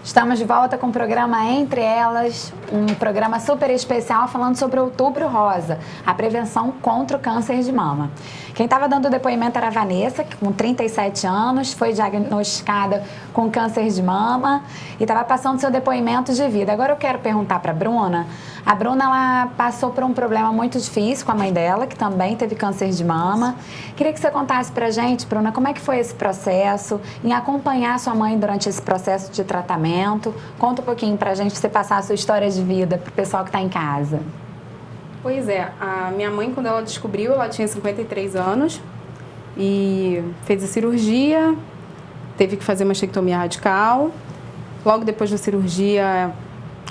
Estamos de volta com o programa Entre Elas, um programa super especial falando sobre o Outubro Rosa, a prevenção contra o câncer de mama. Quem estava dando o depoimento era a Vanessa, que com 37 anos foi diagnosticada com câncer de mama e estava passando seu depoimento de vida. Agora eu quero perguntar para a Bruna. A Bruna, ela passou por um problema muito difícil com a mãe dela, que também teve câncer de mama. Queria que você contasse para a gente, Bruna, como é que foi esse processo, em acompanhar sua mãe durante esse processo de tratamento. Conta um pouquinho para a gente, pra você passar a sua história de vida para o pessoal que está em casa. Pois é, a minha mãe, quando ela descobriu, ela tinha 53 anos e fez a cirurgia, teve que fazer uma mastectomia radical. Logo depois da cirurgia,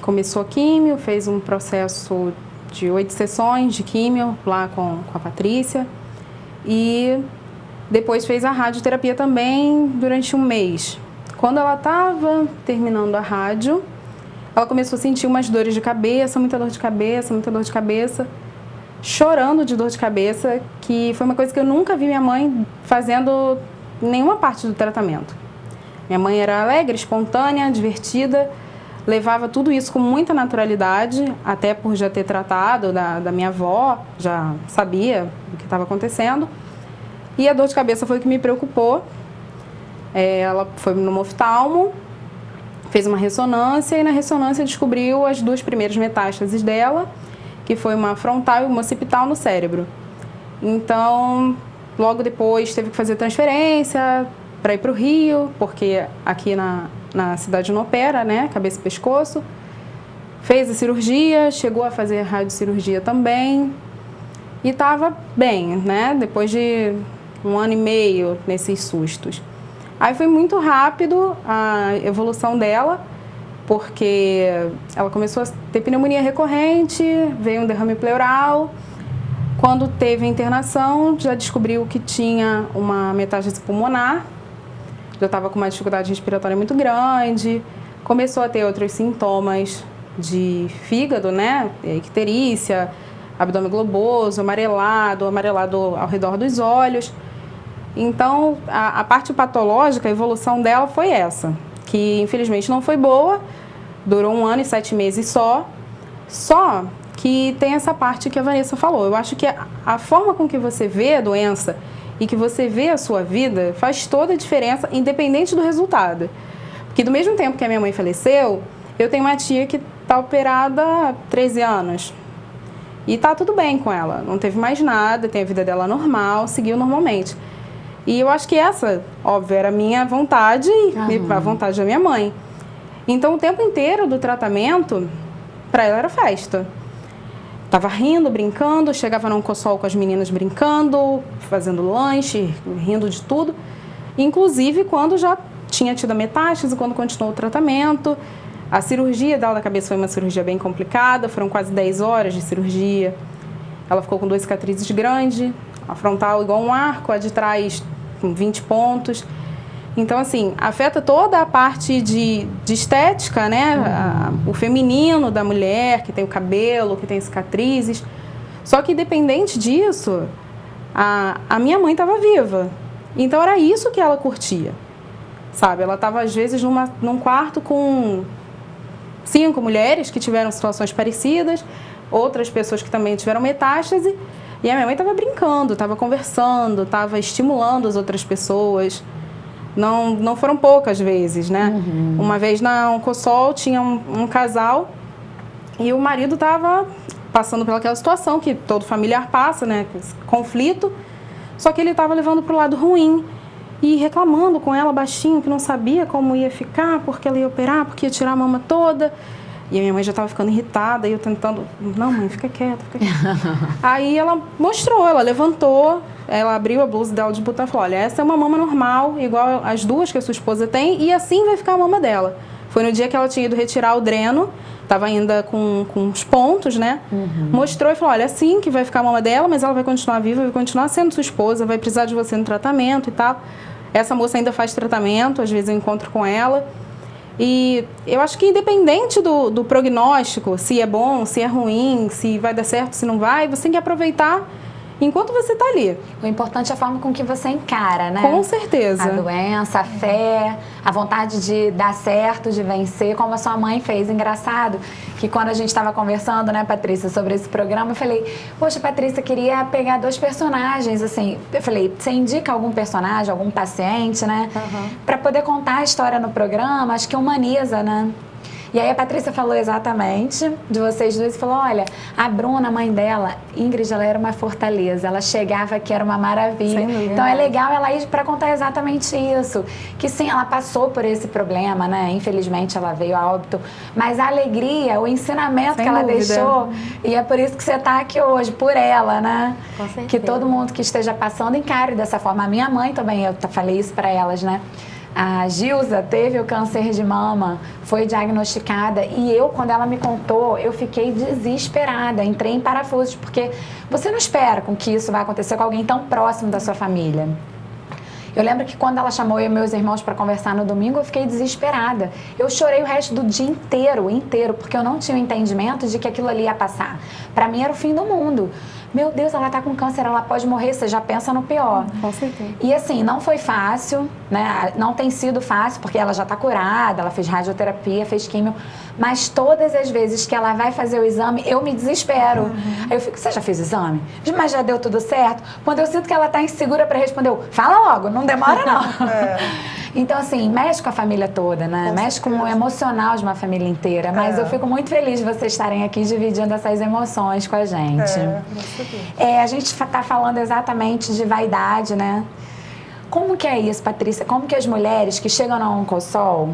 começou a químio, fez um processo de 8 sessões de químio lá com a Patrícia e depois fez a radioterapia também durante um mês. Quando ela estava terminando a rádio, ela começou a sentir umas dores de cabeça, muita dor de cabeça, chorando de dor de cabeça, que foi uma coisa que eu nunca vi minha mãe fazendo em nenhuma parte do tratamento. Minha mãe era alegre, espontânea, divertida, levava tudo isso com muita naturalidade, até por já ter tratado da minha avó, já sabia o que estava acontecendo. E a dor de cabeça foi o que me preocupou. Ela foi no oftalmo, fez uma ressonância e na ressonância descobriu as 2 primeiras metástases dela, que foi uma frontal e uma occipital no cérebro. Então, logo depois teve que fazer transferência para ir para o Rio, porque aqui na cidade não opera, né, cabeça e pescoço. Fez a cirurgia, chegou a fazer radiocirurgia também e estava bem, né, depois de 1 ano e meio nesses sustos. Aí foi muito rápido a evolução dela, porque ela começou a ter pneumonia recorrente, veio um derrame pleural. Quando teve a internação, já descobriu que tinha uma metástase pulmonar, já estava com uma dificuldade respiratória muito grande, começou a ter outros sintomas de fígado, né, icterícia, abdômen globoso, amarelado ao redor dos olhos. Então, a parte patológica, a evolução dela foi essa, que infelizmente não foi boa, durou 1 ano e 7 meses só que tem essa parte que a Vanessa falou. Eu acho que a forma com que você vê a doença e que você vê a sua vida faz toda a diferença, independente do resultado. Porque do mesmo tempo que a minha mãe faleceu, eu tenho uma tia que está operada há 13 anos e está tudo bem com ela, não teve mais nada, tem a vida dela normal, seguiu normalmente. E eu acho que essa, óbvio, era a minha vontade e a vontade da minha mãe. Então, o tempo inteiro do tratamento, para ela era festa. Tava rindo, brincando, chegava num cossol com as meninas brincando, fazendo lanche, rindo de tudo. Inclusive, quando já tinha tido a metástase, quando continuou o tratamento. A cirurgia dela da cabeça foi uma cirurgia bem complicada, foram quase 10 horas de cirurgia. Ela ficou com 2 cicatrizes grandes, a frontal igual um arco, a de trás com 20 pontos. Então, assim, afeta toda a parte de estética, né? O feminino da mulher, que tem o cabelo, que tem cicatrizes. Só que, independente disso, a minha mãe estava viva. Então, era isso que ela curtia, sabe? Ela estava, às vezes, num quarto com 5 mulheres que tiveram situações parecidas, outras pessoas que também tiveram metástase. E a minha mãe estava brincando, estava conversando, estava estimulando as outras pessoas. Não foram poucas vezes, né? Uma vez na Oncossol tinha um casal e o marido estava passando pelaquela situação que todo familiar passa, né? Conflito. Só que ele estava levando para o lado ruim e reclamando com ela baixinho, que não sabia como ia ficar, porque ela ia operar, porque ia tirar a mama toda. E a minha mãe já estava ficando irritada e eu tentando... Não, mãe, fica quieta, fica quieta. Aí ela mostrou, ela levantou, ela abriu a blusa dela de botão e falou, olha, essa é uma mama normal, igual as 2 que a sua esposa tem, e assim vai ficar a mama dela. Foi no dia que ela tinha ido retirar o dreno, estava ainda com os pontos, né? Mostrou e falou, olha, assim que vai ficar a mama dela, mas ela vai continuar viva, vai continuar sendo sua esposa, vai precisar de você no tratamento e tal. Essa moça ainda faz tratamento, às vezes eu encontro com ela. E eu acho que independente do prognóstico, se é bom, se é ruim, se vai dar certo, se não vai, você tem que aproveitar enquanto você está ali. O importante é a forma com que você encara, né? Com certeza. A doença, a fé, a vontade de dar certo, de vencer, como a sua mãe fez. Engraçado que quando a gente estava conversando, né, Patrícia, sobre esse programa, eu falei, poxa, Patrícia, queria pegar 2 personagens, assim. Eu falei, você indica algum personagem, algum paciente, né? Para poder contar a história no programa, acho que humaniza, né? E aí a Patrícia falou exatamente de vocês dois e falou, olha, a Bruna, a mãe dela, Ingrid, ela era uma fortaleza, ela chegava aqui, era uma maravilha. Então é legal ela ir para contar exatamente isso, que sim, ela passou por esse problema, né? Infelizmente ela veio a óbito, mas a alegria, o ensinamento que ela deixou, e é por isso que você está aqui hoje, por ela, né? Com certeza. Que todo mundo que esteja passando encare dessa forma. A minha mãe também, eu falei isso para elas, né? A Gilza teve o câncer de mama, foi diagnosticada e eu, quando ela me contou, eu fiquei desesperada, entrei em parafusos, porque você não espera com que isso vai acontecer com alguém tão próximo da sua família. Eu lembro que quando ela chamou eu e meus irmãos para conversar no domingo, eu fiquei desesperada. Eu chorei o resto do dia inteiro, porque eu não tinha o entendimento de que aquilo ali ia passar. Para mim era o fim do mundo. Meu Deus, ela tá com câncer, ela pode morrer, você já pensa no pior. Com certeza. E assim, não foi fácil, né? Não tem sido fácil, porque ela já tá curada, ela fez radioterapia, fez químio, mas todas as vezes que ela vai fazer o exame, eu me desespero. Aí eu fico, você já fez o exame? Mas já deu tudo certo? Quando eu sinto que ela tá insegura para responder, eu, fala logo, não demora não. Então assim, mexe com a família toda, né? Mexe com o emocional de uma família inteira, mas eu fico muito feliz de vocês estarem aqui dividindo essas emoções com a gente. A gente está falando exatamente de vaidade, né? Como que é isso, Patrícia? Como que as mulheres que chegam na Oncosol,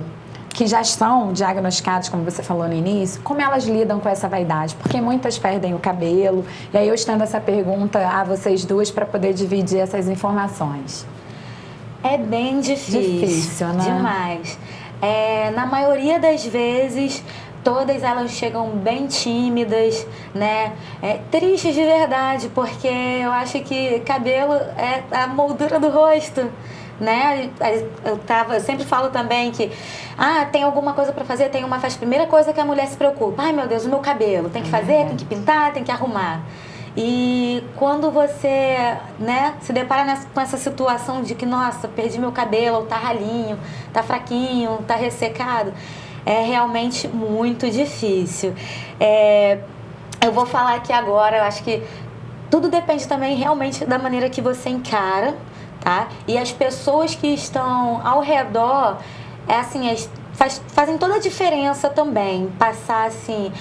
que já estão diagnosticadas, como você falou no início, como elas lidam com essa vaidade? Porque muitas perdem o cabelo. E aí eu estendo essa pergunta a vocês duas para poder dividir essas informações. É bem difícil, né? Demais. Na maioria das vezes, todas elas chegam bem tímidas, né? Tristes de verdade, porque eu acho que cabelo é a moldura do rosto, né? Eu sempre falo também que tem alguma coisa para fazer, tem uma festa. Primeira coisa que a mulher se preocupa, ai meu Deus, o meu cabelo, tem que fazer, tem que pintar, tem que arrumar. E quando você, né, se depara com essa situação de que, nossa, perdi meu cabelo, tá ralinho, tá fraquinho, tá ressecado, é realmente muito difícil. Eu vou falar aqui agora, eu acho que tudo depende também realmente da maneira que você encara, tá? E as pessoas que estão ao redor, fazem toda a diferença também. Passar, assim,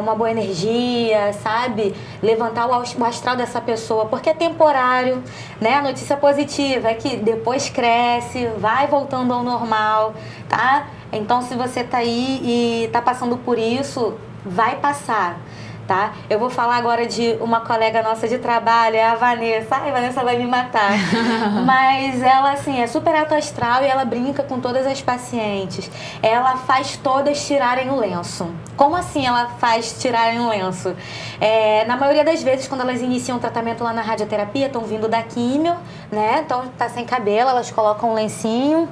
uma boa energia, sabe? Levantar o astral dessa pessoa, porque é temporário, né? A notícia positiva é que depois cresce, vai voltando ao normal, tá? Então, se você tá aí e tá passando por isso, vai passar, tá? Eu vou falar agora de uma colega nossa de trabalho, é a Vanessa. Ai, a Vanessa vai me matar. Mas ela, assim, é super alto astral e ela brinca com todas as pacientes. Ela faz todas tirarem o lenço. Como assim ela faz tirarem o lenço? Na maioria das vezes, quando elas iniciam o tratamento lá na radioterapia, estão vindo da químio, né? Então, tá sem cabelo, elas colocam um lencinho,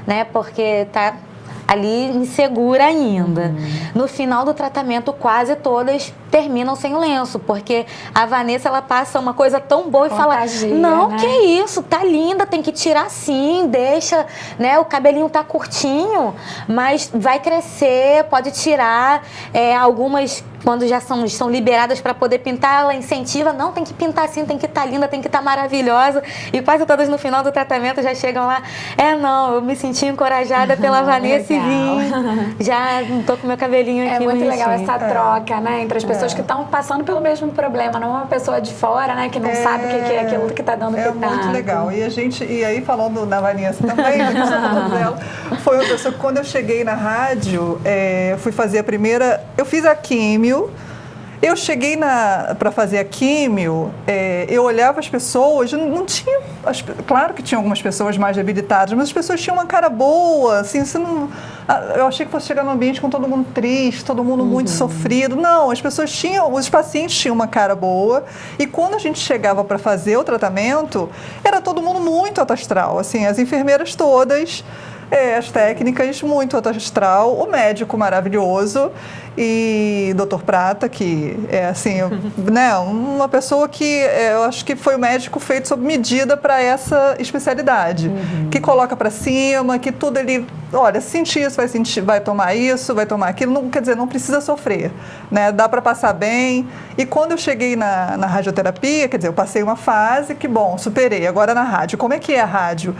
né? Porque tá ali insegura ainda. No final do tratamento, quase todas terminam sem o lenço, porque a Vanessa, ela passa uma coisa tão boa e fala, não, né? Que isso, tá linda, tem que tirar sim, deixa, né, o cabelinho tá curtinho, mas vai crescer, pode tirar. Algumas, quando já estão liberadas para poder pintar, ela incentiva, não, tem que pintar assim, tem que estar linda, tem que estar maravilhosa, e quase todas no final do tratamento já chegam lá, não, eu me senti encorajada pela Vanessa e vim, já tô com meu cabelinho aqui. É muito legal essa troca, né, entre as pessoas que estão passando pelo mesmo problema, não uma pessoa de fora, né, que não sabe o que é aquilo que está dando pitaco. É muito legal. E aí falando na Vanessa também, dela, foi uma pessoa que quando eu cheguei na rádio, fui fazer a primeira, eu fiz a químio. Eu cheguei para fazer a químio, eu olhava as pessoas, não tinha, claro que tinha algumas pessoas mais habilitadas, mas as pessoas tinham uma cara boa, assim, eu achei que fosse chegar num ambiente com todo mundo triste, todo mundo muito sofrido. Não, os pacientes tinham uma cara boa, e quando a gente chegava para fazer o tratamento, era todo mundo muito alto astral, assim, as enfermeiras todas, As técnicas, muito alto astral, o médico maravilhoso e Dr. Prata, que é assim, né, uma pessoa que eu acho que foi o médico feito sob medida para essa especialidade, que coloca para cima, que tudo ele, olha, sentir isso, vai tomar isso, vai tomar aquilo, não, quer dizer, não precisa sofrer, né, dá para passar bem. E quando eu cheguei na radioterapia, quer dizer, eu passei uma fase que, bom, superei, agora na rádio. Como é que é a rádio?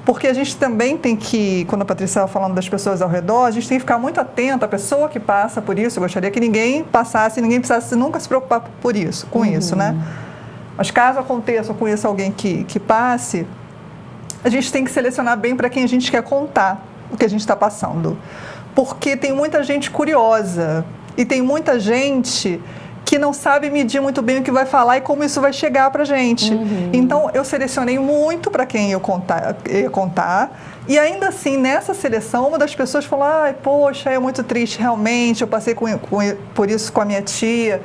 Porque a gente também tem que, quando a Patrícia estava falando das pessoas ao redor, a gente tem que ficar muito atento à pessoa que passa por isso. Eu gostaria que ninguém passasse, ninguém precisasse nunca se preocupar com isso, né? Mas caso aconteça ou conheça alguém que passe, a gente tem que selecionar bem para quem a gente quer contar o que a gente está passando. Porque tem muita gente curiosa e tem muita gente que não sabe medir muito bem o que vai falar e como isso vai chegar para a gente. Então, eu selecionei muito para quem eu ia contar. E ainda assim, nessa seleção, uma das pessoas falou, ai, poxa, é muito triste, realmente, eu passei por isso com a minha tia,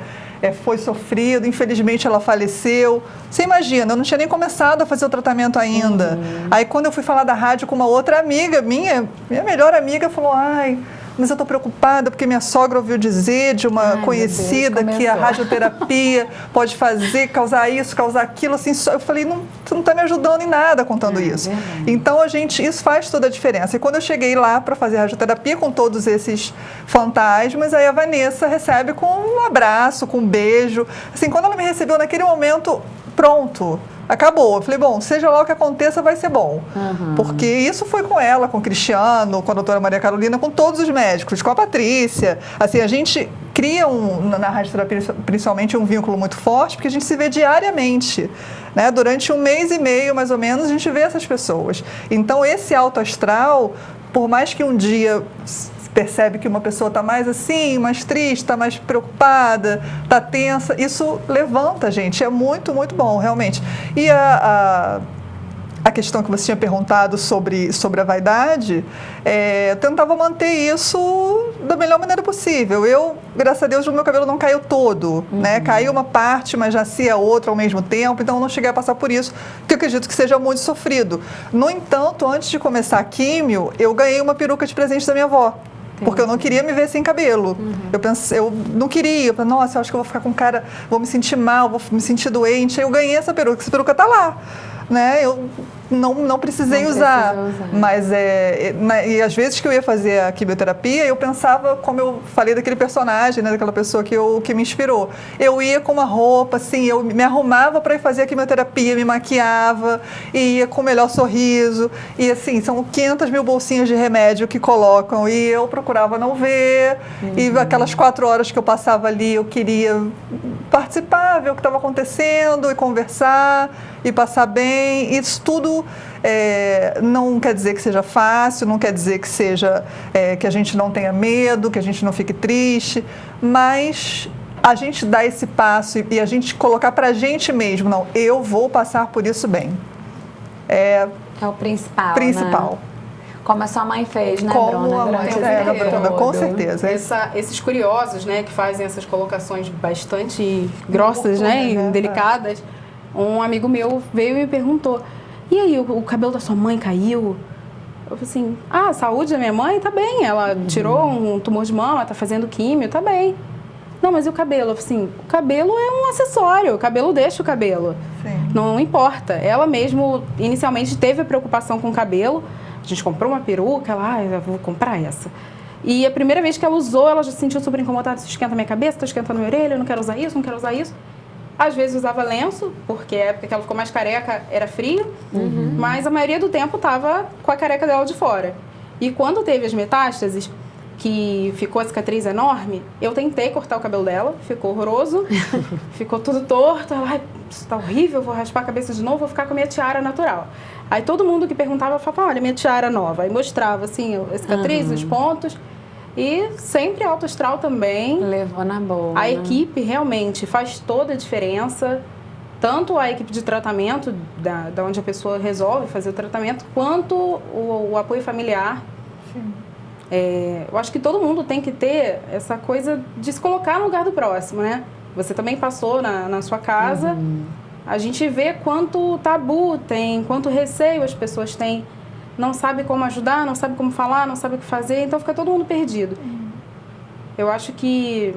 foi sofrido, infelizmente ela faleceu. Você imagina, eu não tinha nem começado a fazer o tratamento ainda. Aí, quando eu fui falar da rádio com uma outra amiga, minha melhor amiga, falou, ai, mas eu estou preocupada porque minha sogra ouviu dizer de uma conhecida que a radioterapia pode causar isso, causar aquilo, assim, eu falei, não, você não está me ajudando em nada contando isso. Então, isso faz toda a diferença. E quando eu cheguei lá para fazer radioterapia com todos esses fantasmas, aí a Vanessa recebe com um abraço, com um beijo. Assim, quando ela me recebeu naquele momento, pronto, acabou. Eu falei, bom, seja lá o que aconteça, vai ser bom. Porque isso foi com ela, com o Cristiano, com a doutora Maria Carolina, com todos os médicos, com a Patrícia. Assim, a gente cria, na radioterapia, principalmente, um vínculo muito forte, porque a gente se vê diariamente. Né? Durante 1 mês e meio, mais ou menos, a gente vê essas pessoas. Então, esse alto astral, por mais que um dia percebe que uma pessoa está mais assim, mais triste, está mais preocupada, está tensa, isso levanta a gente, é muito, muito bom, realmente. E a questão que você tinha perguntado sobre a vaidade, eu tentava manter isso da melhor maneira possível. Eu, graças a Deus, o meu cabelo não caiu todo, né? Caiu uma parte, mas nascia outra ao mesmo tempo, então eu não cheguei a passar por isso, que eu acredito que seja muito sofrido. No entanto, antes de começar a químio, eu ganhei uma peruca de presente da minha avó. Porque eu não queria me ver sem cabelo. Eu não queria. Eu falei, nossa, eu acho que eu vou ficar com cara, vou me sentir mal, vou me sentir doente. Aí eu ganhei essa peruca está lá. Né? Eu não precisei usar. Mas e às vezes que eu ia fazer a quimioterapia, eu pensava, como eu falei daquele personagem, né, daquela pessoa que me inspirou. Eu ia com uma roupa, assim, eu me arrumava para ir fazer a quimioterapia, me maquiava, e ia com o melhor sorriso. E assim, são 500 mil bolsinhas de remédio que colocam, e eu procurava não ver. E aquelas 4 horas que eu passava ali, eu queria participar, ver o que estava acontecendo, e conversar, e passar bem. Isso tudo não quer dizer que seja fácil, não quer dizer que seja que a gente não tenha medo, que a gente não fique triste, mas a gente dá esse passo e a gente colocar para a gente mesmo, não, eu vou passar por isso bem. É o principal, né? Como a sua mãe fez, né, Como Bruna? a mãe fez, com certeza. Esses curiosos, né, que fazem essas colocações bastante grossas, né, e delicadas. Um amigo meu veio e me perguntou, e aí, o cabelo da sua mãe caiu? Eu falei assim, a saúde da minha mãe tá bem, ela tirou um tumor de mama, tá fazendo químio, tá bem. Não, mas e o cabelo? Eu falei assim, o cabelo é um acessório, o cabelo deixa o cabelo. Sim. Não importa. Ela mesmo, inicialmente, teve a preocupação com o cabelo. A gente comprou uma peruca, ela, eu vou comprar essa. E a primeira vez que ela usou, ela já se sentiu super incomodada, isso esquenta minha cabeça, tá esquentando minha orelha, eu não quero usar isso, não quero usar isso. Às vezes usava lenço, porque a época que ela ficou mais careca era frio, mas a maioria do tempo tava com a careca dela de fora. E quando teve as metástases, que ficou a cicatriz enorme, eu tentei cortar o cabelo dela, ficou horroroso, ficou tudo torto, ela, ai, isso tá horrível, vou raspar a cabeça de novo, vou ficar com a minha tiara natural. Aí todo mundo que perguntava falava, olha, minha tiara nova. Aí mostrava, assim, a cicatriz, os pontos. E sempre alto astral também. Levou na boa. A equipe realmente faz toda a diferença. Tanto a equipe de tratamento, da onde a pessoa resolve fazer o tratamento, quanto o apoio familiar. Sim. Eu acho que todo mundo tem que ter essa coisa de se colocar no lugar do próximo, né? Você também passou na sua casa. A gente vê quanto tabu tem, quanto receio as pessoas têm não sabe como ajudar, não sabe como falar, não sabe o que fazer, então fica todo mundo perdido. Eu acho que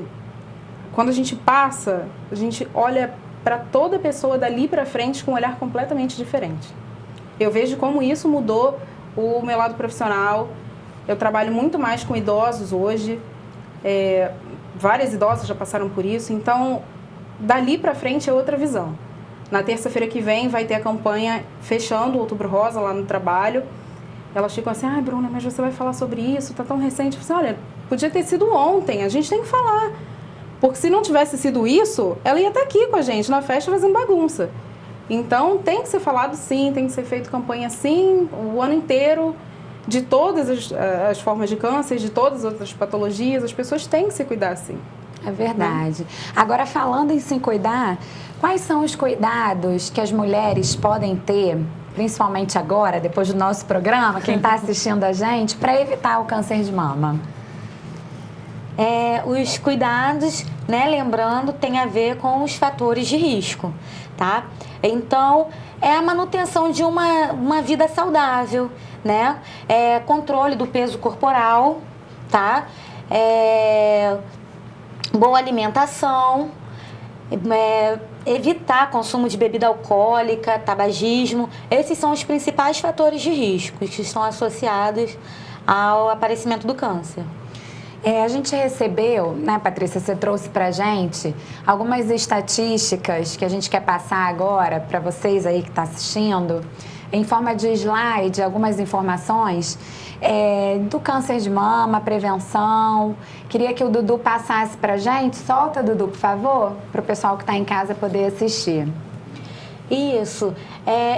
quando a gente passa, a gente olha para toda pessoa dali para frente com um olhar completamente diferente. Eu vejo como isso mudou o meu lado profissional. Eu trabalho muito mais com idosos hoje. Várias idosas já passaram por isso. Então, dali para frente é outra visão. Na terça-feira que vem vai ter a campanha fechando o Outubro Rosa lá no trabalho. Elas ficam assim, ai, Bruna, mas você vai falar sobre isso? Tá tão recente. Eu falei assim, olha, podia ter sido ontem. A gente tem que falar. Porque se não tivesse sido isso, ela ia estar aqui com a gente na festa fazendo bagunça. Então, tem que ser falado sim, tem que ser feito campanha sim, o ano inteiro, de todas as formas de câncer, de todas as outras patologias, as pessoas têm que se cuidar sim. É verdade. Agora, falando em se cuidar, quais são os cuidados que as mulheres podem ter, principalmente agora, depois do nosso programa, quem está assistindo a gente, para evitar o câncer de mama? Os cuidados, né, lembrando, tem a ver com os fatores de risco, tá? Então, é a manutenção de uma vida saudável, né? Controle do peso corporal, tá? Boa alimentação, evitar consumo de bebida alcoólica, tabagismo. Esses são os principais fatores de risco que estão associados ao aparecimento do câncer. A gente recebeu, né, Patrícia, você trouxe pra gente algumas estatísticas que a gente quer passar agora para vocês aí que estão assistindo, em forma de slide, algumas informações do câncer de mama, prevenção. Queria que o Dudu passasse pra gente. Solta, Dudu, por favor, para o pessoal que está em casa poder assistir. Isso.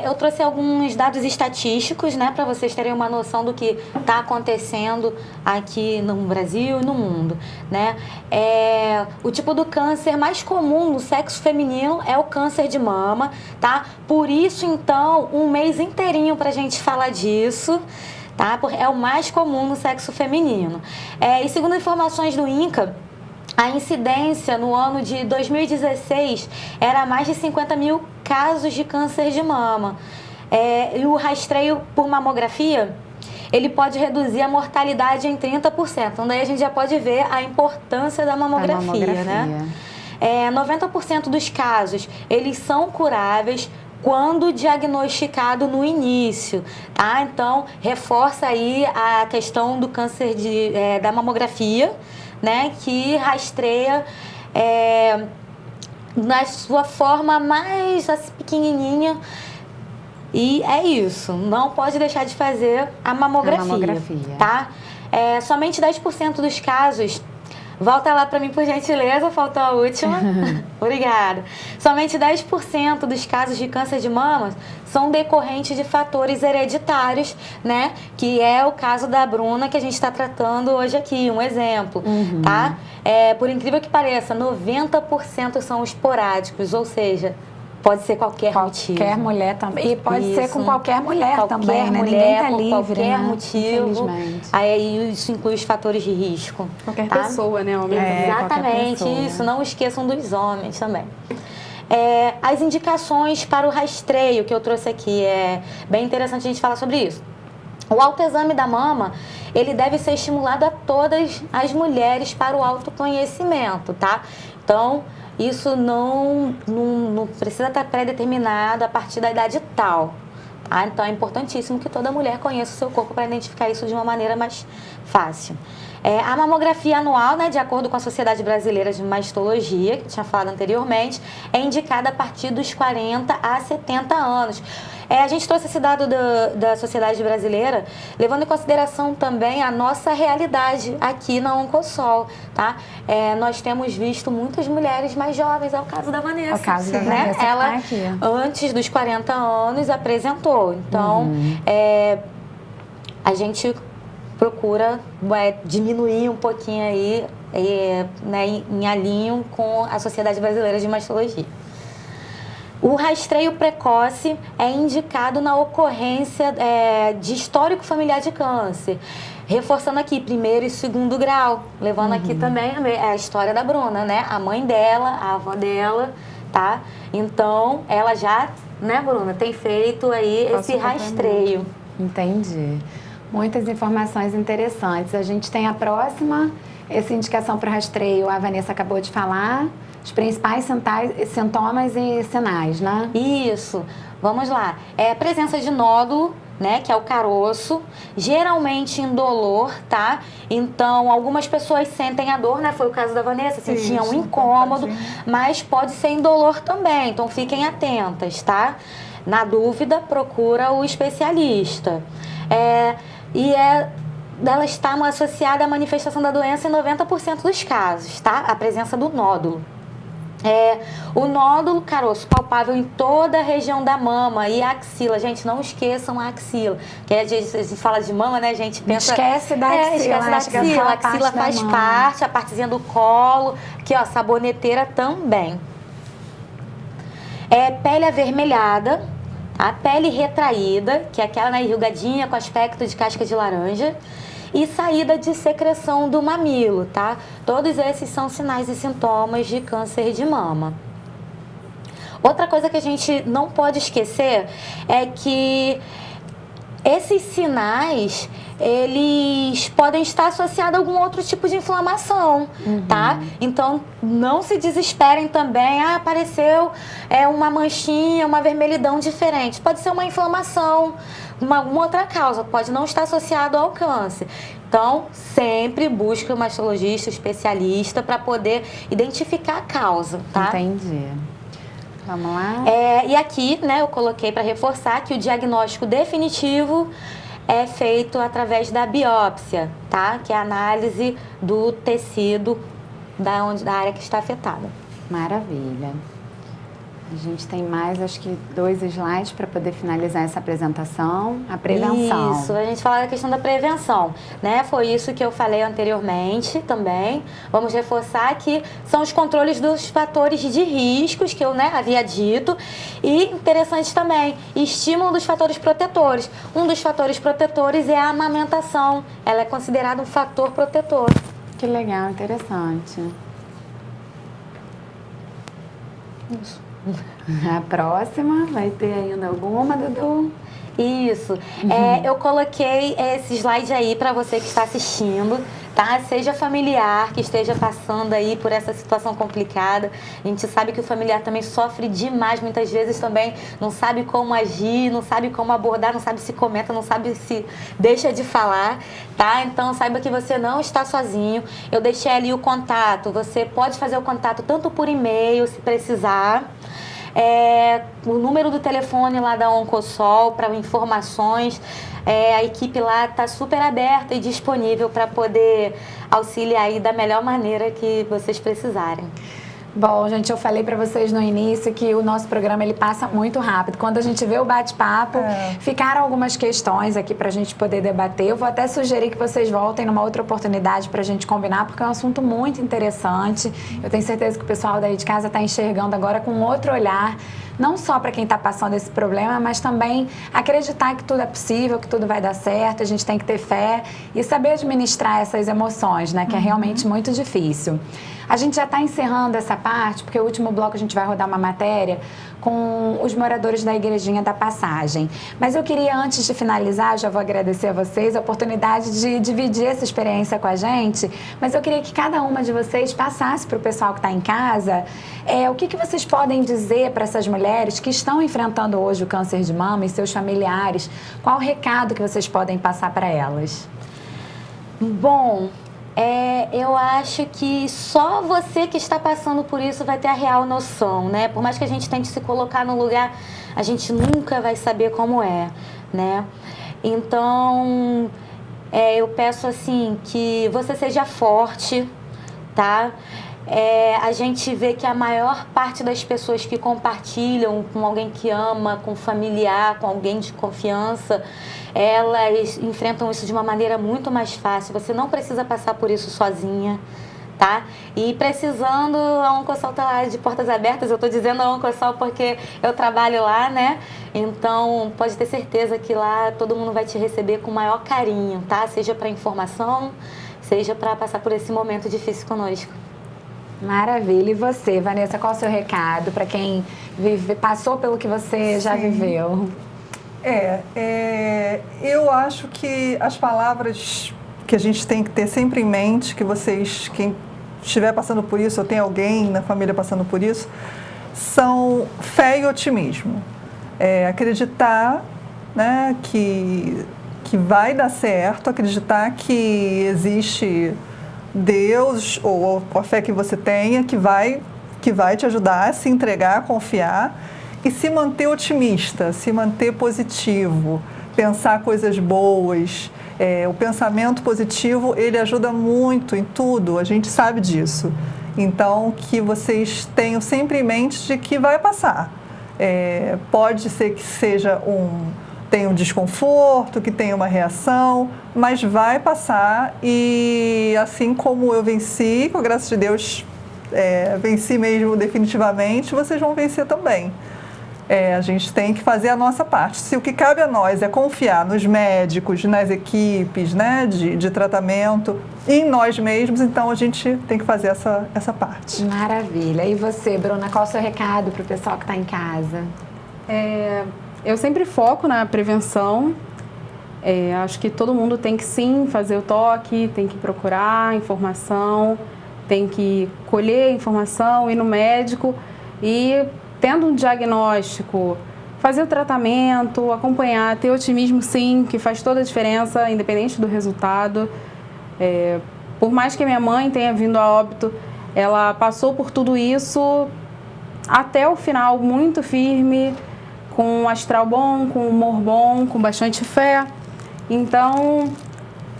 Eu trouxe alguns dados estatísticos, né, para vocês terem uma noção do que está acontecendo aqui no Brasil e no mundo, né? O tipo do câncer mais comum no sexo feminino é o câncer de mama, tá? Por isso, então, um mês inteirinho para a gente falar disso, tá? Porque é o mais comum no sexo feminino. E segundo informações do INCA, a incidência no ano de 2016 era mais de 50 mil casos de câncer de mama. E o rastreio por mamografia, ele pode reduzir a mortalidade em 30%. Então, daí a gente já pode ver a importância da mamografia, né? 90% dos casos, eles são curáveis quando diagnosticado no início, tá? Então, reforça aí a questão do câncer da mamografia, né, que rastreia na sua forma mais assim, pequenininha. E é isso, não pode deixar de fazer a mamografia. Tá? Somente 10% dos casos, volta lá para mim por gentileza, faltou a última. Obrigada. Somente 10% dos casos de câncer de mama são decorrentes de fatores hereditários, né? Que é o caso da Bruna que a gente está tratando hoje aqui, um exemplo, tá? Por incrível que pareça, 90% são esporádicos, ou seja, pode ser qualquer motivo. Qualquer mulher também. E pode ser com qualquer mulher também, né? Mulher, ninguém tá livre, qualquer né? motivo. Infelizmente. Aí isso inclui os fatores de risco. Qualquer tá? pessoa, né? Homem Exatamente, pessoa. isso. Não esqueçam dos homens também. As indicações para o rastreio que eu trouxe aqui, é bem interessante a gente falar sobre isso. O autoexame da mama, ele deve ser estimulado a todas as mulheres para o autoconhecimento, tá? Então, isso não precisa estar pré-determinado a partir da idade tal, tá? Então, é importantíssimo que toda mulher conheça o seu corpo para identificar isso de uma maneira mais fácil. A mamografia anual, né, de acordo com a Sociedade Brasileira de Mastologia, que eu tinha falado anteriormente, é indicada a partir dos 40 a 70 anos. A gente trouxe esse dado da Sociedade Brasileira, levando em consideração também a nossa realidade aqui na Oncosol, tá? Nós temos visto muitas mulheres mais jovens, é o caso da Vanessa. É o caso da né? Vanessa, Ela, que tá aqui. antes dos 40 anos, apresentou. Então, a gente procura diminuir um pouquinho aí, né, em alinho com a Sociedade Brasileira de Mastologia. O rastreio precoce é indicado na ocorrência de histórico familiar de câncer. Reforçando aqui, primeiro e segundo grau. Levando aqui também a história da Bruna, né? A mãe dela, a avó dela, tá? Então, ela já, né, Bruna, tem feito aí esse rastreio. Entendi. Muitas informações interessantes. A gente tem a próxima, essa indicação para rastreio, a Vanessa acabou de falar, os principais sintomas e sinais, né? Isso, vamos lá. É a presença de nódulo, né, que é o caroço, geralmente indolor, tá? Então, algumas pessoas sentem a dor, né? Foi o caso da Vanessa, sentiam um incômodo, mas pode ser indolor também, então fiquem atentas, tá? Na dúvida, procura o especialista. Ela está associada à manifestação da doença em 90% dos casos, tá? A presença do nódulo. O nódulo, caroço, palpável em toda a região da mama e a axila. Gente, não esqueçam a axila. Porque a gente fala de mama, né? A gente pensa... Esquece da axila. Esquece da axila. A axila faz parte, a partezinha do colo. Aqui, ó, saboneteira também. Pele avermelhada, a pele retraída, que é aquela enrugadinha com aspecto de casca de laranja. E saída de secreção do mamilo, tá? Todos esses são sinais e sintomas de câncer de mama. Outra coisa que a gente não pode esquecer é que esses sinais, eles podem estar associados a algum outro tipo de inflamação, tá? Então, não se desesperem também. Apareceu uma manchinha, uma vermelhidão diferente. Pode ser uma inflamação, uma outra causa, pode não estar associado ao câncer. Então, sempre busque um mastologista, especialista, para poder identificar a causa, tá? Entendi. Vamos lá. E aqui, né, eu coloquei para reforçar que o diagnóstico definitivo é feito através da biópsia, tá? Que é a análise do tecido da área que está afetada. Maravilha. A gente tem mais, acho que 2 slides para poder finalizar essa apresentação. A prevenção. Isso, a gente fala da questão da prevenção, né? Foi isso que eu falei anteriormente também. Vamos reforçar que são os controles dos fatores de riscos que eu, né, havia dito. E interessante também, estímulo dos fatores protetores. Um dos fatores protetores é a amamentação. Ela é considerada um fator protetor. Que legal, interessante. Isso. A próxima, vai ter ainda alguma, Dudu? Isso. Eu coloquei esse slide aí para você que está assistindo, tá? Seja familiar que esteja passando aí por essa situação complicada. A gente sabe que o familiar também sofre demais, muitas vezes também não sabe como agir, não sabe como abordar, não sabe se comenta, não sabe se deixa de falar, tá? Então saiba que você não está sozinho. Eu deixei ali o contato, você pode fazer o contato tanto por e-mail, se precisar. O número do telefone lá da Oncosol para informações. A equipe lá está super aberta e disponível para poder auxiliar aí da melhor maneira que vocês precisarem. Bom, gente, eu falei para vocês no início que o nosso programa ele passa muito rápido. Quando a gente vê o bate-papo, ficaram algumas questões aqui para a gente poder debater. Eu vou até sugerir que vocês voltem numa outra oportunidade para a gente combinar, porque é um assunto muito interessante. Eu tenho certeza que o pessoal daí de casa está enxergando agora com outro olhar, não só para quem está passando esse problema, mas também acreditar que tudo é possível, que tudo vai dar certo. A gente tem que ter fé e saber administrar essas emoções, né? Que é realmente muito difícil. A gente já está encerrando essa parte, porque o último bloco a gente vai rodar uma matéria com os moradores da Igrejinha da Passagem. Mas eu queria, antes de finalizar, já vou agradecer a vocês a oportunidade de dividir essa experiência com a gente, mas eu queria que cada uma de vocês passasse para o pessoal que está em casa o que vocês podem dizer para essas mulheres que estão enfrentando hoje o câncer de mama e seus familiares. Qual o recado que vocês podem passar para elas? Bom, eu acho que só você que está passando por isso vai ter a real noção, né? Por mais que a gente tente se colocar no lugar, a gente nunca vai saber como é, né? Então, eu peço assim que você seja forte, tá? A gente vê que a maior parte das pessoas que compartilham com alguém que ama, com familiar, com alguém de confiança, elas enfrentam isso de uma maneira muito mais fácil. Você não precisa passar por isso sozinha, tá? E precisando, a Oncosol tá lá de portas abertas. Eu tô dizendo a Oncosol porque eu trabalho lá, né? Então, pode ter certeza que lá todo mundo vai te receber com o maior carinho, tá? Seja para informação, seja para passar por esse momento difícil conosco. Maravilha. E você, Vanessa, qual é o seu recado para quem passou pelo que você já viveu? Eu acho que as palavras que a gente tem que ter sempre em mente, que vocês, quem estiver passando por isso, ou tem alguém na família passando por isso, são fé e otimismo. Acreditar, né, que vai dar certo, acreditar que existe Deus, ou a fé que você tenha, que vai te ajudar a se entregar, a confiar e se manter otimista, se manter positivo, pensar coisas boas. O pensamento positivo, ele ajuda muito em tudo, a gente sabe disso. Então, que vocês tenham sempre em mente de que vai passar. Pode ser que tenha um desconforto, que tenha uma reação, mas vai passar e assim como eu venci, com a graça de Deus, venci mesmo definitivamente, vocês vão vencer também. A gente tem que fazer a nossa parte. Se o que cabe a nós é confiar nos médicos, nas equipes, né, de tratamento, em nós mesmos, então a gente tem que fazer essa parte. Maravilha. E você, Bruna, qual é o seu recado para o pessoal que está em casa? Eu sempre foco na prevenção. Acho que todo mundo tem que sim fazer o toque, tem que procurar informação, tem que colher informação, ir no médico e, tendo um diagnóstico, fazer o tratamento, acompanhar, ter otimismo sim, que faz toda a diferença, independente do resultado. Por mais que a minha mãe tenha vindo a óbito, ela passou por tudo isso até o final muito firme, com um astral bom, com um humor bom, com bastante fé. Então,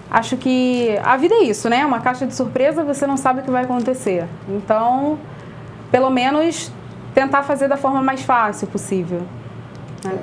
acho que a vida é isso, né? Uma caixa de surpresa, você não sabe o que vai acontecer. Então, pelo menos tentar fazer da forma mais fácil possível, né?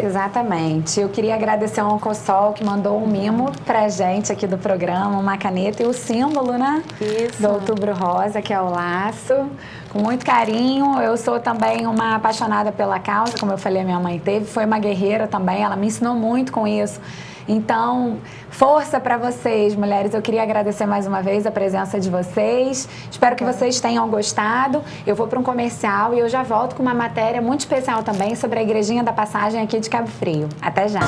Exatamente. Eu queria agradecer ao Oncosol, que mandou um mimo pra gente aqui do programa, uma caneta e o símbolo, né? Isso. Do Outubro Rosa, que é o laço. Com muito carinho. Eu sou também uma apaixonada pela causa, como eu falei, a minha mãe teve. Foi uma guerreira também, ela me ensinou muito com isso. Então, força para vocês, mulheres. Eu queria agradecer mais uma vez a presença de vocês. Espero que vocês tenham gostado. Eu vou para um comercial e eu já volto com uma matéria muito especial também sobre a Igrejinha da Passagem aqui de Cabo Frio. Até já!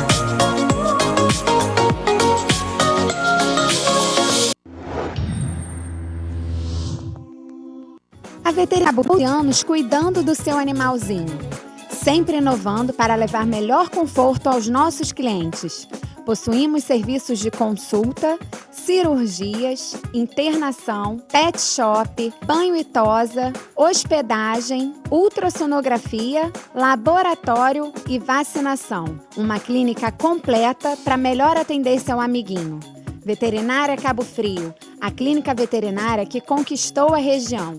A veterinária há anos cuidando do seu animalzinho, sempre inovando para levar melhor conforto aos nossos clientes. Possuímos serviços de consulta, cirurgias, internação, pet shop, banho e tosa, hospedagem, ultrassonografia, laboratório e vacinação. Uma clínica completa para melhor atender seu amiguinho. Veterinária Cabo Frio, a clínica veterinária que conquistou a região.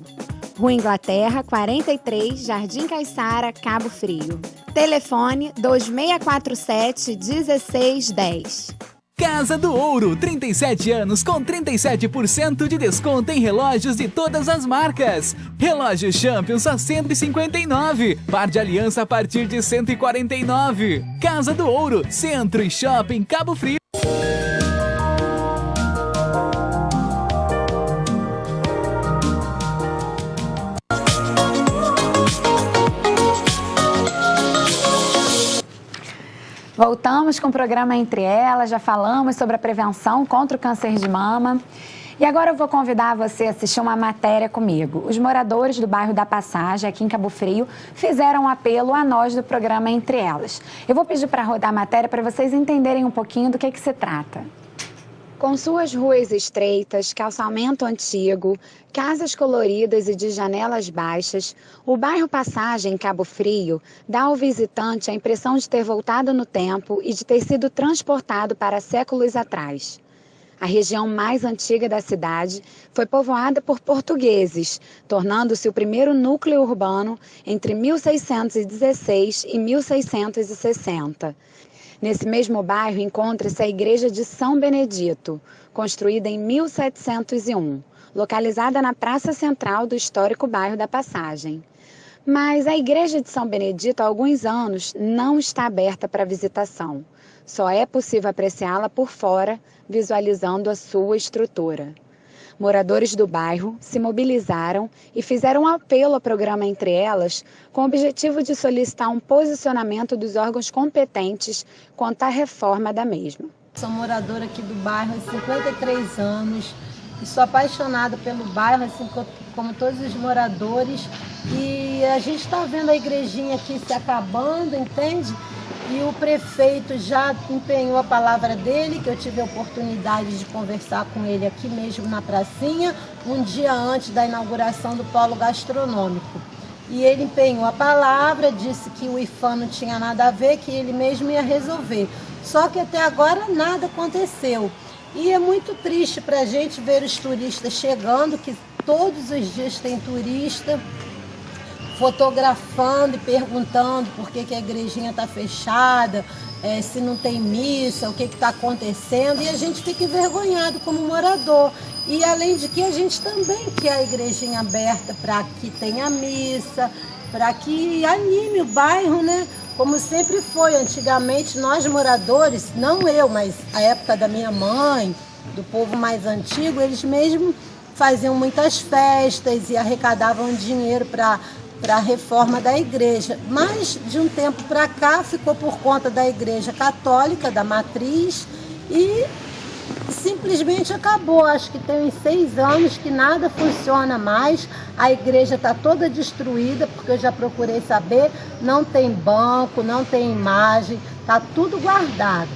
Rua Inglaterra, 43, Jardim Caiçara, Cabo Frio. Telefone 2647-1610. Casa do Ouro, 37 anos com 37% de desconto em relógios de todas as marcas. Relógio Champions a 159, par de aliança a partir de 149. Casa do Ouro, Centro e Shopping Cabo Frio. Voltamos com o programa Entre Elas, já falamos sobre a prevenção contra o câncer de mama. E agora eu vou convidar você a assistir uma matéria comigo. Os moradores do bairro da Passagem, aqui em Cabo Frio, fizeram um apelo a nós do programa Entre Elas. Eu vou pedir para rodar a matéria para vocês entenderem um pouquinho do que se trata. Com suas ruas estreitas, calçamento antigo, casas coloridas e de janelas baixas, o bairro Passagem, em Cabo Frio, dá ao visitante a impressão de ter voltado no tempo e de ter sido transportado para séculos atrás. A região mais antiga da cidade foi povoada por portugueses, tornando-se o primeiro núcleo urbano entre 1616 e 1660. Nesse mesmo bairro encontra-se a Igreja de São Benedito, construída em 1701, localizada na praça central do histórico bairro da Passagem. Mas a Igreja de São Benedito há alguns anos não está aberta para visitação. Só é possível apreciá-la por fora, visualizando a sua estrutura. moradores do bairro se mobilizaram e fizeram um apelo ao programa Entre Elas com o objetivo de solicitar um posicionamento dos órgãos competentes quanto à reforma da mesma. Sou moradora aqui do bairro há 53 anos e sou apaixonada pelo bairro, assim como todos os moradores. E a gente está vendo a igrejinha aqui se acabando, entende? E o prefeito já empenhou a palavra dele, que eu tive a oportunidade de conversar com ele aqui mesmo na pracinha, um dia antes da inauguração do polo gastronômico. E ele empenhou a palavra, disse que o IFAM não tinha nada a ver, que ele mesmo ia resolver. Só que até agora nada aconteceu. E é muito triste para a gente ver os turistas chegando, que todos os dias tem turista, fotografando e perguntando por que a igrejinha está fechada, se não tem missa, o que está acontecendo, e a gente fica envergonhado como morador. E além de que a gente também quer a igrejinha aberta para que tenha missa, para que anime o bairro, né? Como sempre foi. Antigamente nós moradores, não eu, mas a época da minha mãe, do povo mais antigo, eles mesmo faziam muitas festas e arrecadavam dinheiro para a reforma da igreja. Mas de um tempo para cá ficou por conta da igreja católica, da matriz, e simplesmente acabou. Acho que tem uns 6 anos que nada funciona mais. A igreja está toda destruída, porque eu já procurei saber, não tem banco, não tem imagem, está tudo guardado.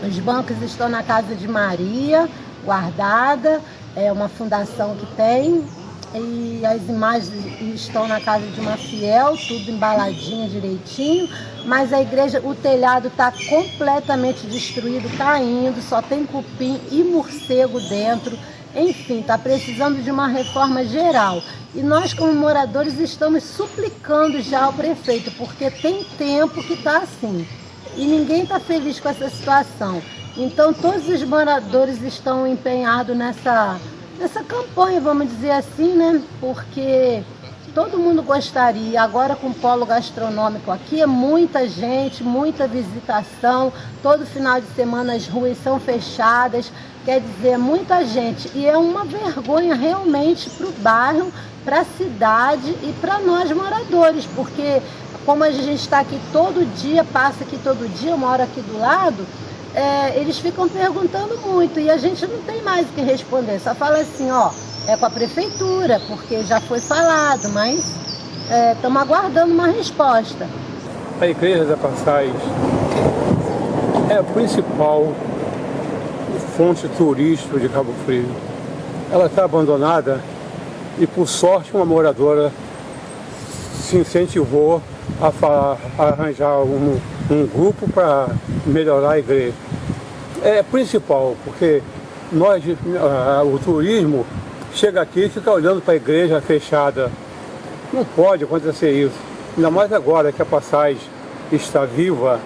Os bancos estão na Casa de Maria, guardada, é uma fundação que tem, e as imagens estão na casa de uma fiel, tudo embaladinho direitinho, mas a igreja, o telhado está completamente destruído, caindo, só tem cupim e morcego dentro, enfim, está precisando de uma reforma geral. E nós, como moradores, estamos suplicando já ao prefeito, porque tem tempo que está assim, e ninguém está feliz com essa situação. Então todos os moradores estão empenhados nessa campanha, vamos dizer assim, né? Porque todo mundo gostaria. Agora com o polo gastronômico aqui, é muita gente, muita visitação. Todo final de semana as ruas são fechadas. Quer dizer, muita gente. E é uma vergonha realmente para o bairro, para a cidade e para nós moradores. Porque como a gente está aqui todo dia, passa aqui todo dia, eu moro aqui do lado, eles ficam perguntando muito e a gente não tem mais o que responder. Só fala assim, ó, é com a prefeitura, porque já foi falado, mas estamos aguardando uma resposta. A Igreja da Passagem é a principal fonte turística de Cabo Frio. Ela está abandonada e, por sorte, uma moradora se incentivou a arranjar um grupo para melhorar a igreja. É principal, porque o turismo chega aqui e fica olhando para a igreja fechada. Não pode acontecer isso. Ainda mais agora que a passagem está viva,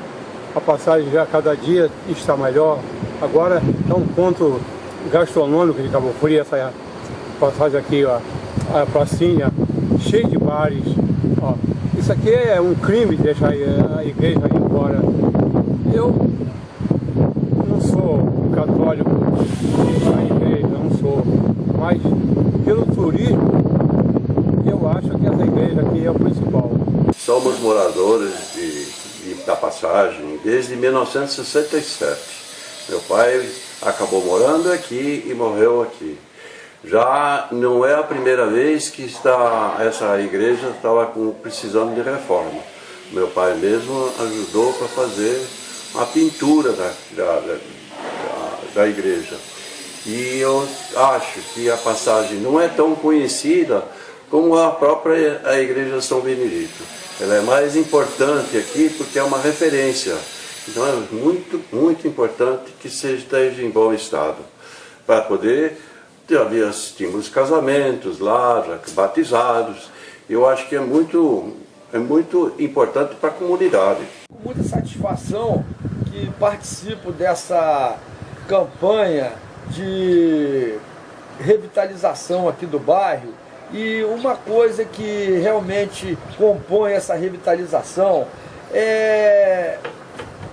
a passagem já cada dia está melhor. Agora é um ponto gastronômico de Cabo Frio, essa passagem aqui, ó, a pracinha, cheia de bares. Ó. Isso aqui é um crime deixar a igreja ir embora. Eu não sou católico da igreja, não sou, mas pelo turismo eu acho que essa igreja aqui é o principal. Somos moradores da Passagem desde 1967. Meu pai acabou morando aqui e morreu aqui. Já não é a primeira vez que essa igreja estava precisando de reforma. Meu pai mesmo ajudou para fazer a pintura da igreja. E eu acho que a Passagem não é tão conhecida como a própria igreja São Benedito. Ela é mais importante aqui porque é uma referência. Então é muito, muito importante que esteja em bom estado, para poder assistimos casamentos lá, batizados. Eu acho que é muito importante para a comunidade. Com muita satisfação que participo dessa campanha de revitalização aqui do bairro, e uma coisa que realmente compõe essa revitalização é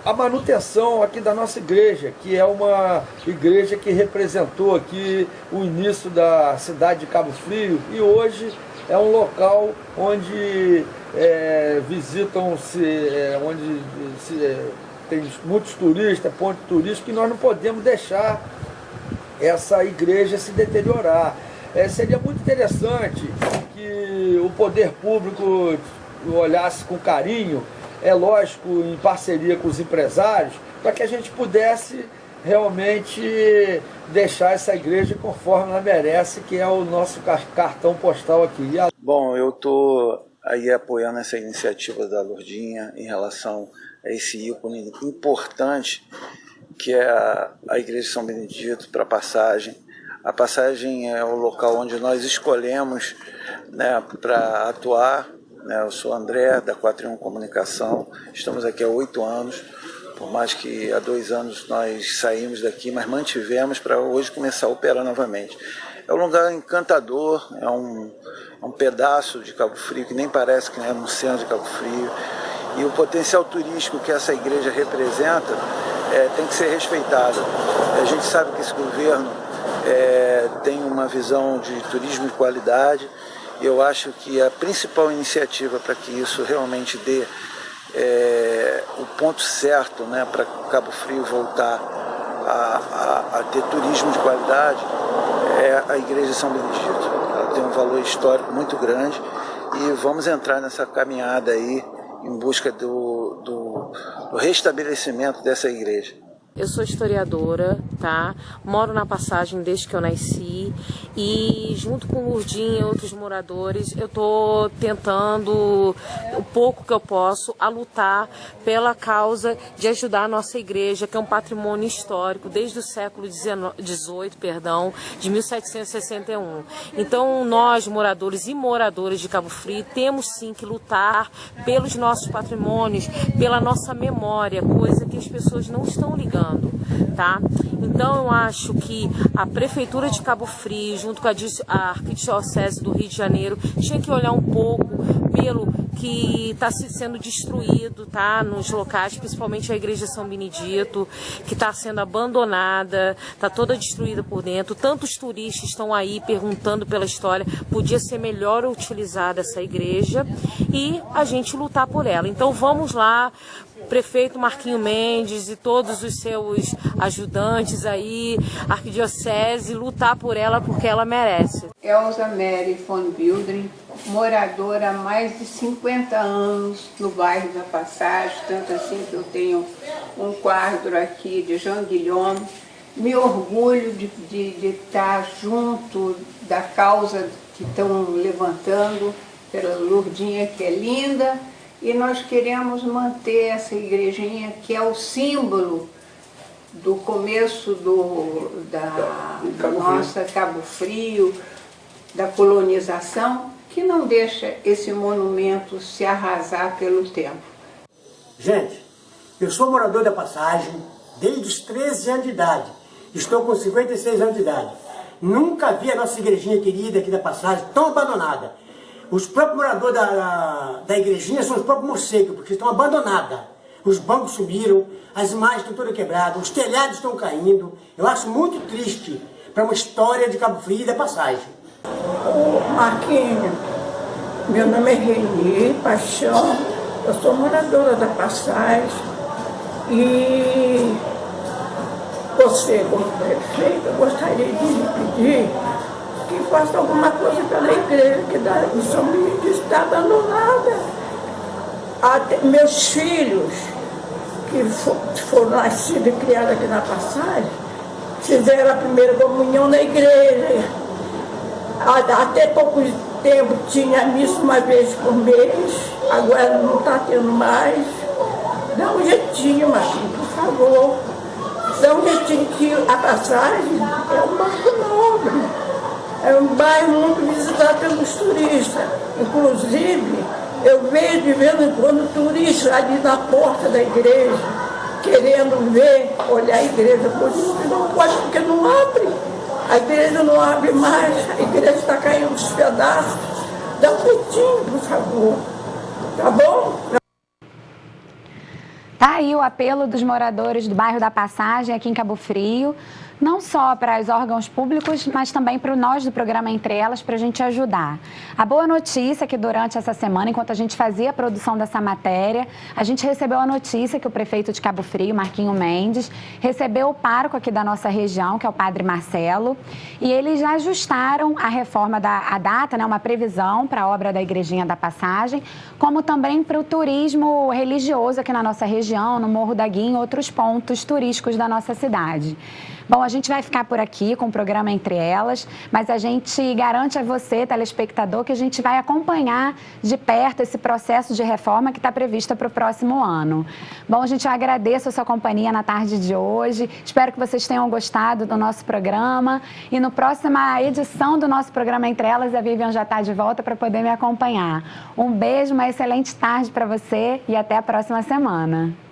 a manutenção aqui da nossa igreja, que é uma igreja que representou aqui o início da cidade de Cabo Frio e hoje é um local onde tem muitos turistas, ponto turístico, e nós não podemos deixar essa igreja se deteriorar. Seria muito interessante que o poder público olhasse com carinho, é lógico, em parceria com os empresários, para que a gente pudesse realmente deixar essa igreja conforme ela merece, que é o nosso cartão postal aqui. Bom, eu estou aí apoiando essa iniciativa da Lourdinha em relação a esse ícone importante que é a Igreja de São Benedito para a Passagem. A Passagem é o local onde nós escolhemos, né, para atuar. Eu sou André, da 4 em 1 Comunicação, estamos aqui há 8 anos, por mais que há 2 anos nós saímos daqui, mas mantivemos para hoje começar a operar novamente. É um lugar encantador, é um pedaço de Cabo Frio que nem parece que é no centro de Cabo Frio, e o potencial turístico que essa igreja representa tem que ser respeitado. A gente sabe que esse governo tem uma visão de turismo de qualidade. Eu acho que a principal iniciativa para que isso realmente dê o ponto certo, né, para Cabo Frio voltar a ter turismo de qualidade é a Igreja de São Benedito. Ela tem um valor histórico muito grande e vamos entrar nessa caminhada aí em busca do restabelecimento dessa igreja. Eu sou historiadora, tá? Moro na Passagem desde que eu nasci e junto com o Lourdinha e outros moradores eu tô tentando o pouco que eu posso a lutar pela causa de ajudar a nossa igreja, que é um patrimônio histórico desde o século XVIII, de 1761. Então nós, moradores e moradoras de Cabo Frio, temos sim que lutar pelos nossos patrimônios, pela nossa memória, coisa que as pessoas não estão ligando. Tá? Então eu acho que a Prefeitura de Cabo Frio, junto com a Arquidiocese do Rio de Janeiro, tinha que olhar um pouco pelo que está sendo destruído, tá? Nos locais, principalmente a Igreja São Benedito, que está sendo abandonada, está toda destruída por dentro. Tantos turistas estão aí perguntando pela história, podia ser melhor utilizada essa igreja e a gente lutar por ela. Então vamos lá, prefeito Marquinho Mendes e todos os seus ajudantes aí, arquidiocese, lutar por ela porque ela merece. Elza Mary von Wildring, moradora há mais de 50 anos no bairro da Passagem, tanto assim que eu tenho um quadro aqui de Jean Guilhom. Me orgulho de estar junto da causa que estão levantando pela Lourdinha, que é linda, e nós queremos manter essa igrejinha que é o símbolo do começo da nossa Cabo Frio, da colonização, que não deixa esse monumento se arrasar pelo tempo. Gente, eu sou morador da Passagem desde os 13 anos de idade. Estou com 56 anos de idade. Nunca vi a nossa igrejinha querida aqui da Passagem tão abandonada. Os próprios moradores da igrejinha são os próprios morcegos, porque estão abandonadas. Os bancos subiram, as imagens estão todas quebradas, os telhados estão caindo. Eu acho muito triste para uma história de Cabo Frio e da Passagem. Marquinho, meu nome é Reni Paixão, eu sou moradora da Passagem e você, como prefeito, eu gostaria de lhe pedir que faça alguma coisa pela igreja, que da São Benedito está abandonada. Até meus filhos, que foram nascidos e criados aqui na Passagem, fizeram a primeira comunhão na igreja. Até pouco tempo tinha missa uma vez por mês, agora não está tendo mais. Dá um jeitinho, Marquinhos, por favor. Dá um jeitinho que a Passagem é um bairro nobre, é um bairro muito visitado pelos turistas. Inclusive, eu vejo de vez em quando turistas ali na porta da igreja, querendo ver, olhar a igreja, por isso que não pode, porque não abre. A igreja não abre mais, a igreja está caindo aos pedaços. Dá um jeitinho, por favor. Tá bom? Tá aí o apelo dos moradores do bairro da Passagem, aqui em Cabo Frio, não só para os órgãos públicos, mas também para nós do programa Entre Elas, para a gente ajudar. A boa notícia é que durante essa semana, enquanto a gente fazia a produção dessa matéria, a gente recebeu a notícia que o prefeito de Cabo Frio, Marquinho Mendes, recebeu o pároco aqui da nossa região, que é o Padre Marcelo, e eles já ajustaram a reforma a data, né, uma previsão para a obra da Igrejinha da Passagem, como também para o turismo religioso aqui na nossa região, no Morro da Guia, em outros pontos turísticos da nossa cidade. Bom, a gente vai ficar por aqui com o programa Entre Elas, mas a gente garante a você, telespectador, que a gente vai acompanhar de perto esse processo de reforma que está prevista para o próximo ano. Bom, a gente agradece a sua companhia na tarde de hoje, espero que vocês tenham gostado do nosso programa e no próxima edição do nosso programa Entre Elas, a Vivian já está de volta para poder me acompanhar. Um beijo, uma excelente tarde para você e até a próxima semana.